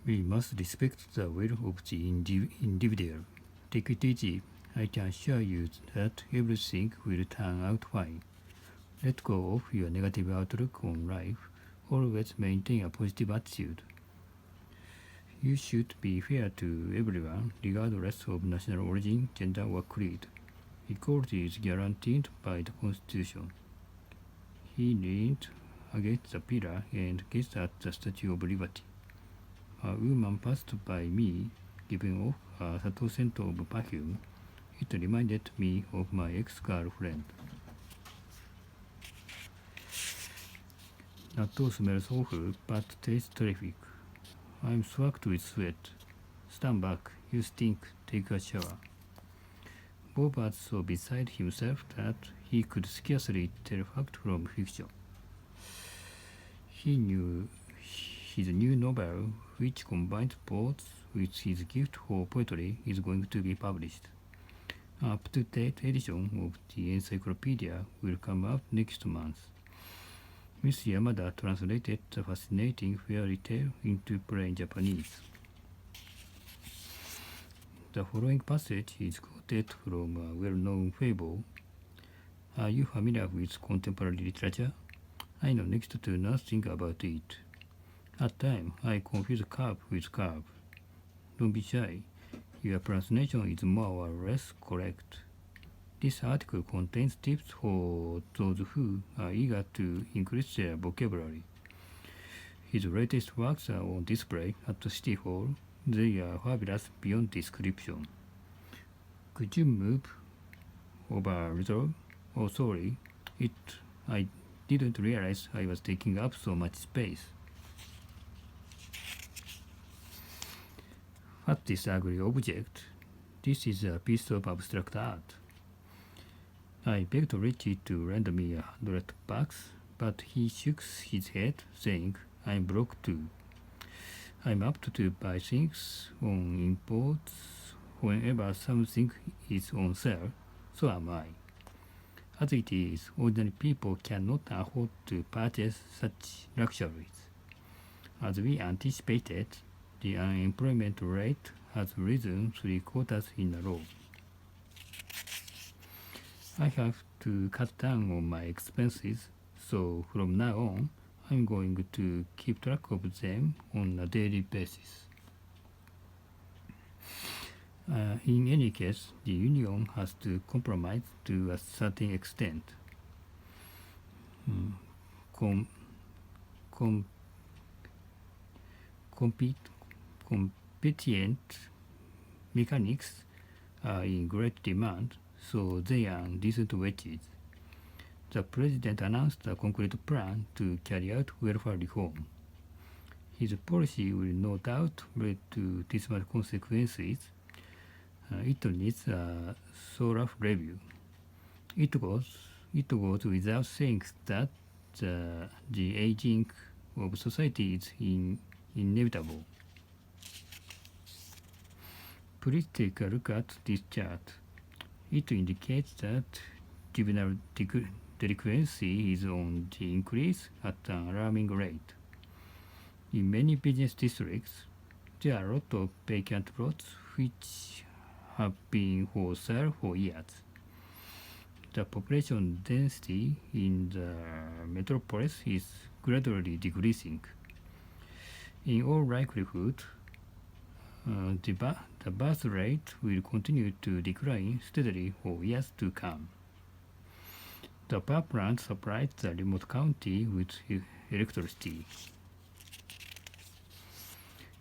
We must respect the will of the individual. Take it easy. I can assure you that everything will turn out fine. Let go of your negative outlook on life. Always maintain a positive attitude. You should be fair to everyone, regardless of national origin, gender, or creed. Equality is guaranteed by the Constitution. He leaned against the pillar and gazed at the Statue of Liberty. A woman passed by me, giving off a subtle scent of perfume. It reminded me of my ex-girlfriend. Natto smells awful, but tastes terrific. I'm soaked with sweat. Stand back, you stink, take a shower. Bob was so beside himself that he could scarcely tell fact from fiction. He knew his new novel, which combines both with his gift for poetry, is going to be published. An up-to-date edition of the encyclopedia will come out next month. Miss Yamada translated the fascinating fairy tale into plain Japanese. The following passage is quoted from a well-known fable. Are you familiar with contemporary literature? I know next to nothing about it. At times, I confuse curve with curve. Don't be shy. Your pronunciation is more or less correct. This article contains tips for those who are eager to increase their vocabulary. His latest works are on display at the City Hall. They are fabulous beyond description. Could you move over a little? Oh, sorry. I didn't realize I was taking up so much space. What's this ugly object? This is a piece of abstract art. I begged Richie to lend me $100, but he shook his head, saying, I'm broke too. I'm apt to buy things on imports whenever something is on sale, so am I. As it is, ordinary people cannot afford to purchase such luxuries. As we anticipated, the unemployment rate has risen 3 quarters in a row. I have to cut down on my expenses, so from now on, I'm going to keep track of them on a daily basis. In any case, the union has to compromise to a certain extent. Competent mechanics are in great demand, so they earn decent wages. The president announced a concrete plan to carry out welfare reform. His policy will no doubt lead to dismal consequences. It needs a thorough review. It goes without saying that the aging of society is inevitable. Please take a look at this chart. It indicates that juvenile delinquency is on the increase at an alarming rate. In many business districts, there are a lot of vacant lots which have been for sale for years. The population density in the metropolis is gradually decreasing. In all likelihood, the birth rate will continue to decline steadily for years to come. The power plant supplies the remote county with electricity.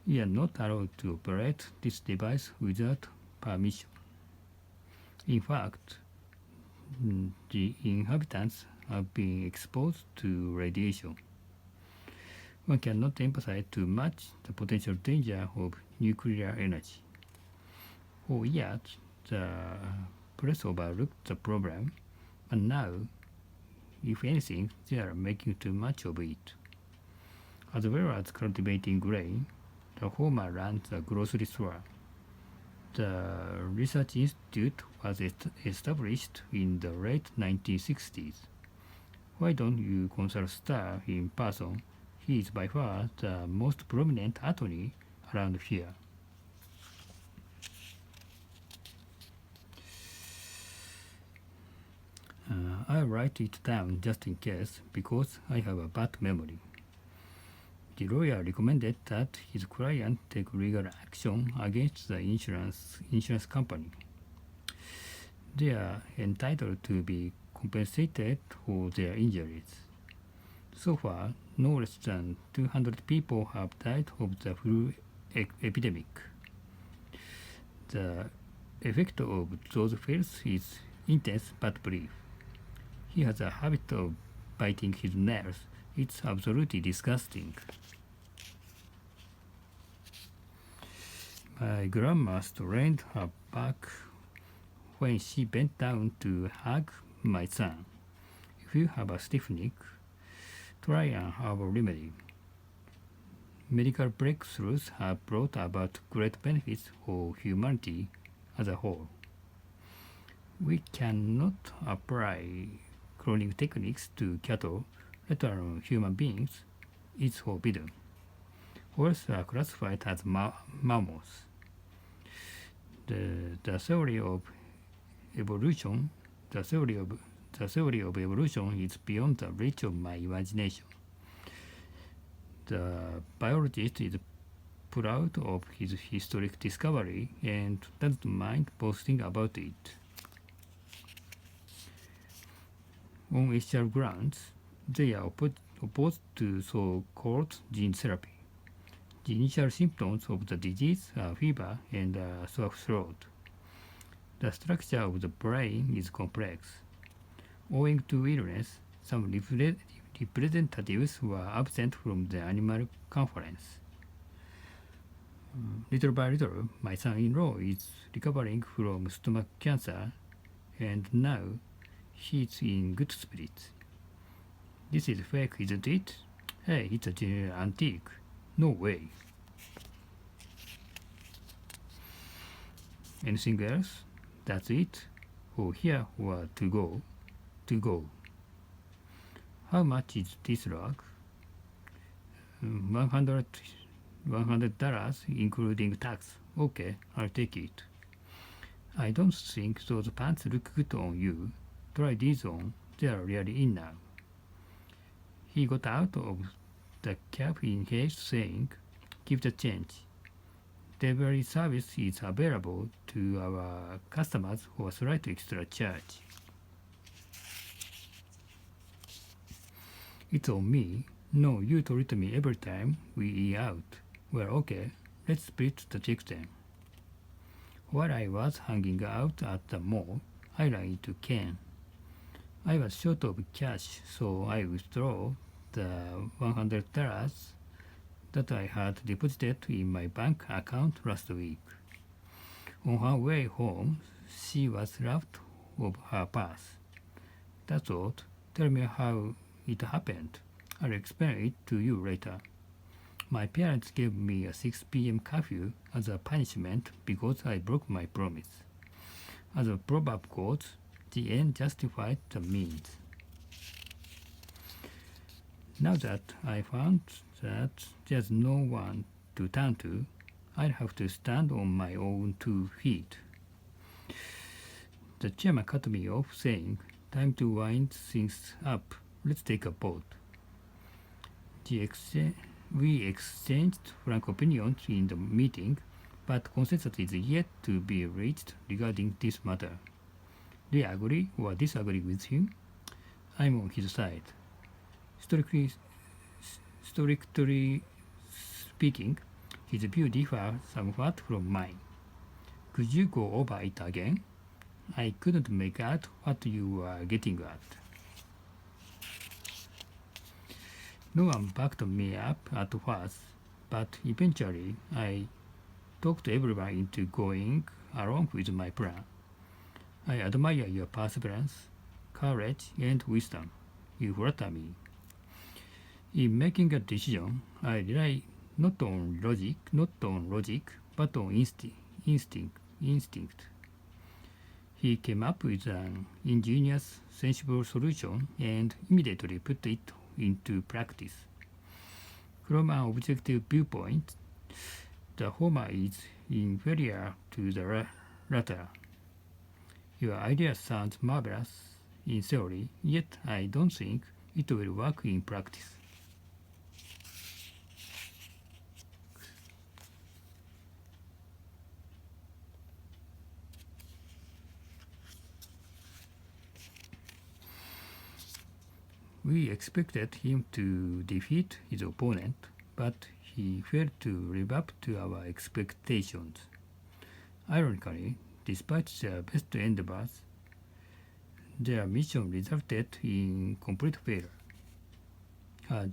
We are not allowed to operate this device without permission. In fact, the inhabitants have been exposed to radiation. One cannot emphasize too much the potential danger of nuclear energy. For years, the press overlooked the problem, and now, if anything, they are making too much of it. As well as cultivating grain, the farmer runs a grocery store. The research institute was established in the late 1960s. Why don't you consult Starr in person? He is by far the most prominent attorney around here. I write it down just in case because I have a bad memory. The lawyer recommended that his client take legal action against the insurance company. They are entitled to be compensated for their injuries. So far, no less than 200 people have died of the flu epidemic. The effect of those pills is intense but brief. He has a habit of biting his nails. It's absolutely disgusting. My grandma strained her back when she bent down to hug my son. If you have a stiff neck, try an herbal remedy. Medical breakthroughs have brought about great benefits for humanity as a whole. We cannot apply cloning techniques to cattle, let alone human beings. It's forbidden. Horses are classified as mammals. The theory of evolution, the theory of evolution is beyond the reach of my imagination. The biologist is proud of his historic discovery and doesn't mind boasting about it. On ethical grounds, they are opposed to so-called gene therapy. The initial symptoms of the disease are fever and a sore throat. The structure of the brain is complex. Owing to illness, some representatives were absent from the animal conference. Little by little, my son-in-law is recovering from stomach cancer, and now he's in good spirits. This is fake, isn't it? Hey, it's a genuine antique. No way. Anything else? That's it? For here or to go? To go. How much is this rug? $100 including tax. Okay, I'll take it. I don't think those pants look good on you. Try these on. They are really in now. He got out of the cab in haste, saying, "Give the change." Delivery service is available to our customers for a slight extra charge. It's on me. No, you treat me every time we eat out. Well, okay, let's split the check then. While I was hanging out at the mall, I ran into Ken. I was short of cash, so I withdrew the $100 that I had deposited in my bank account last week. On her way home, she was left of her purse. That's odd. Tell me how it happened. I'll explain it to you later. My parents gave me a 6 p.m. curfew as a punishment because I broke my promise. As the proverb goes, the end justified the means. Now that I found that there's no one to turn to, I'll have to stand on my own 2 feet. The chairman cut me off, saying, "Time to wind things up. Let's take a vote." We exchanged frank opinions in the meeting, but consensus is yet to be reached regarding this matter. Do you agree or disagree with him? I'm on his side. Strictly speaking, his view differs somewhat from mine. Could you go over it again? I couldn't make out what you were getting at. No one backed me up at first, but eventually I talked everyone into going along with my plan. I admire your perseverance, courage, and wisdom. You flatter me. In making a decision, I rely not on logic, but on instinct. He came up with an ingenious, sensible solution and immediately put it into practice. From an objective viewpoint, The former is inferior to the latter. Your idea sounds marvelous in theory, yet I don't think it will work in practice. We expected him to defeat his opponent, but he failed to live up to our expectations. Ironically, despite their best endeavors, their mission resulted in complete failure. Her,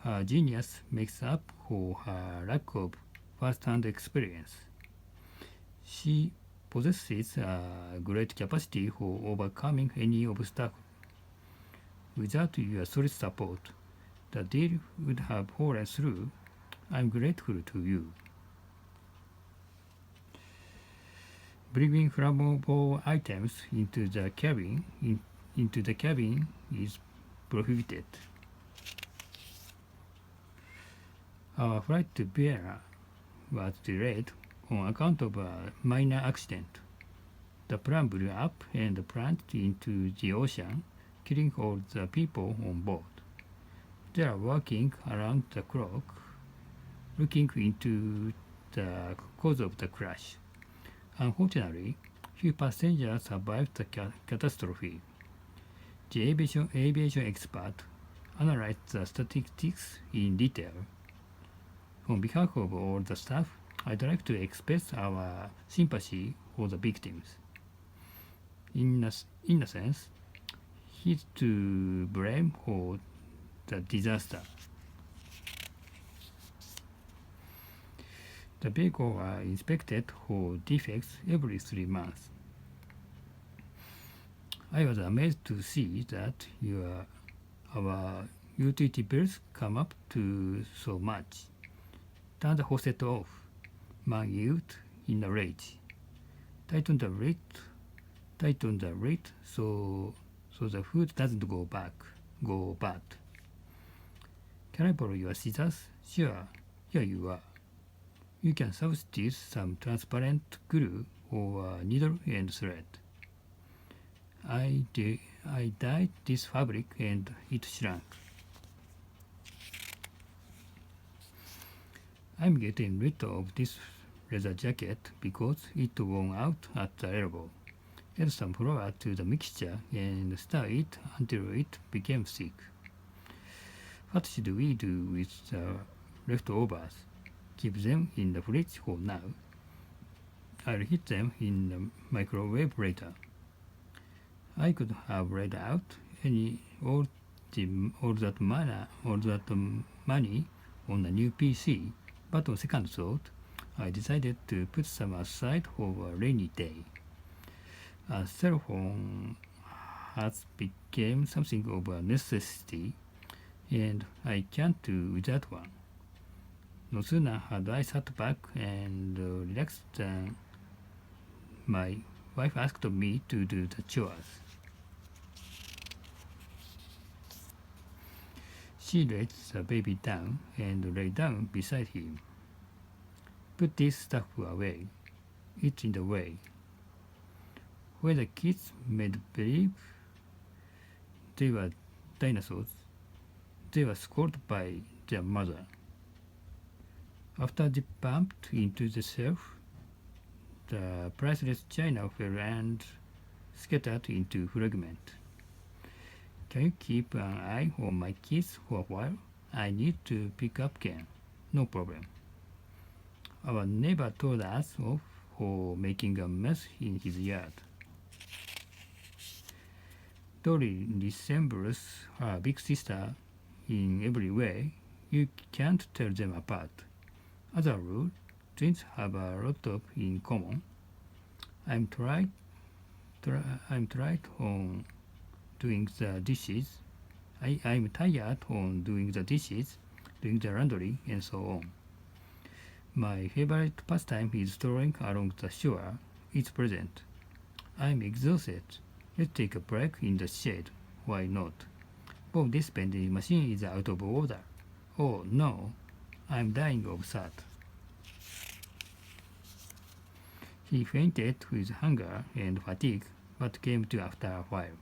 her genius makes up for her lack of first-hand experience. She possesses a great capacity for overcoming any obstacle. Without your solid support, the deal would have fallen through. I'm grateful to you. Bringing flammable items into the cabin is prohibited. Our flight to Vienna was delayed on account of a minor accident. The plane blew up and plunged into the ocean, killing all the people on board. They are working around the clock, looking into the cause of the crash. Unfortunately, few passengers survived the catastrophe. The aviation expert analyzed the statistics in detail. On behalf of all the staff, I'd like to express our sympathy for the victims. In a sense, he's to blame for the disaster. The vehicles are inspected for defects every 3 months. I was amazed to see that our utility bills come up to so much. Turn the faucet off, man yelled in a rage. Tighten the lid so the food doesn't go bad. Can I borrow your scissors? Sure, here you are. You can substitute some transparent glue or a needle and thread. I dyed this fabric and it shrunk. I'm getting rid of this leather jacket because it worn out at the elbow. Add some flour to the mixture and stir it until it became thick. What should we do with the leftovers? Keep them in the fridge for now. I'll heat them in the microwave later. I could have laid out all that money on a new PC, but on second thought, I decided to put some aside for a rainy day. A cell phone has become something of a necessity, and I can't do without one. No sooner had I sat back and relaxed than my wife asked me to do the chores. She laid the baby down and lay down beside him. Put this stuff away. It's in the way. When the kids made believe they were dinosaurs, they were scolded by their mother. After they bumped into the shelf, the priceless china fell and scattered into fragments. Can you keep an eye on my kids for a while? I need to pick up Ken. No problem. Our neighbor told us off for making a mess in his yard. Dory resembles her big sister in every way. You can't tell them apart. As a rule, twins have a lot of in common. I'm tired on doing the dishes. I'm tired on doing the dishes, doing the laundry, and so on. My favorite pastime is strolling along the shore. It's pleasant. I'm exhausted. Let's take a break in the shade. Why not? Bob, this vending machine is out of order. Oh no, I'm dying of thirst. He fainted with hunger and fatigue, but came to after a while.